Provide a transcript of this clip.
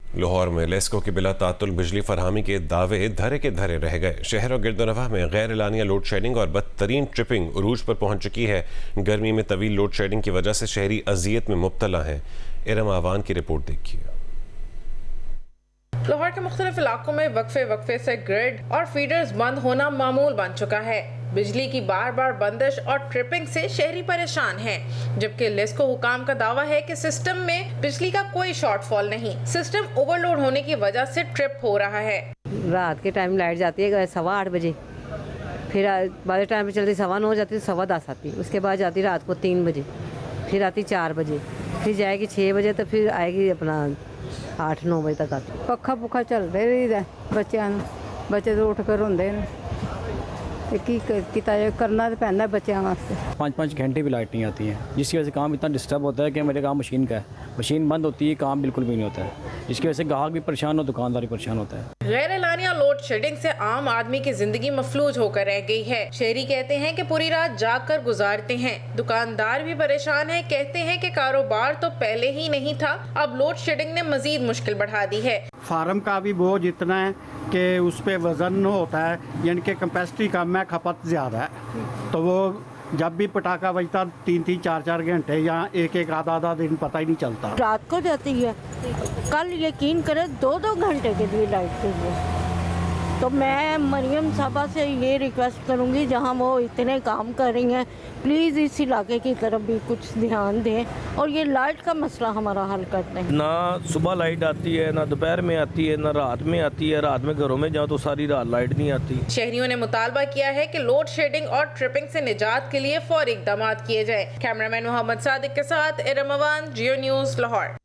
लाहौर में लेस्को के बिला तातुल बिजली फरहामी के दावे धरे के धरे रह गए। शहर और गिरदोनवा में गैर एलानिया लोड शेडिंग और बदतरीन ट्रिपिंग उरूज पर पहुंच चुकी है। गर्मी में तवील लोड शेडिंग की वजह से शहरी अजियत में मुब्तला हैं। इरम आवान की रिपोर्ट देखिए। लाहौर के मुख्तलिफ इलाकों में वक्फे से ग्रिड और फीडर्स बंद होना मामूल बन चुका है। बिजली की बार बार बंदिश और ट्रिपिंग से शहरी परेशान हैं, जबकि लेस्को हुकाम का दावा है कि सिस्टम में बिजली का कोई शॉर्टफॉल नहीं, सिस्टम ओवरलोड होने की वजह से ट्रिप हो रहा है। रात के टाइम लाइट जाती है 8:15 बजे, फिर बाद टाइम पे चलती 9:15 जाती है, 10:15 आती, उसके बाद जाती रात को 3 बजे, फिर आती 4 बजे, फिर जाएगी 6 बजे, तो फिर आएगी अपना 8-9 बजे तक आती। पक्खा पुखा चलते रहीदा बच्चों, बच्चे तो उठ कर रोंदे ने, करना तो पैंदा बच्चों वास्ते। 5-5 घंटे भी लाइट नहीं आती है, जिसकी वजह से काम इतना डिस्टर्ब होता है कि मेरे काम मशीन का है, मशीन बंद होती है, काम बिल्कुल भी नहीं होता है, जिसकी वजह से ग्राहक भी परेशान और दुकानदार भी परेशान होता है। गैर एलानिया लोड शेडिंग से आम आदमी की जिंदगी मफलूज होकर रह गई है। शहरी कहते हैं कि पूरी रात जाग कर गुजारते हैं। दुकानदार भी परेशान है, कहते हैं कि कारोबार तो पहले ही नहीं था, अब लोड शेडिंग ने मजीद मुश्किल बढ़ा दी है। फार्म का भी बोझ इतना है कि उस पर वजन होता है, यानी कि कैपेसिटी कम है, खपत ज़्यादा है, तो वो जब भी पटाखा बजता 3-3, 4-4 घंटे या एक आधा दिन पता ही नहीं चलता। रात को जाती है, कल यकीन करें 2-2 घंटे के लिए लाइट के लिए। तो मैं मरियम साहबा से ये रिक्वेस्ट करूंगी, जहां वो इतने काम कर रही हैं, प्लीज़ इस इलाके की तरफ भी कुछ ध्यान दें और ये लाइट का मसला हमारा हल कर दें। ना सुबह लाइट आती है, ना दोपहर में आती है, ना रात में आती है। रात में घरों में जाओ तो सारी रात लाइट नहीं आती। शहरियों ने मुतालबा किया है कि लोड शेडिंग और ट्रिपिंग से निजात के लिए फौरी इक़दाम किए जाए। कैमरामैन मोहम्मद सादिक के साथ इरम अवान, जियो न्यूज़, लाहौर।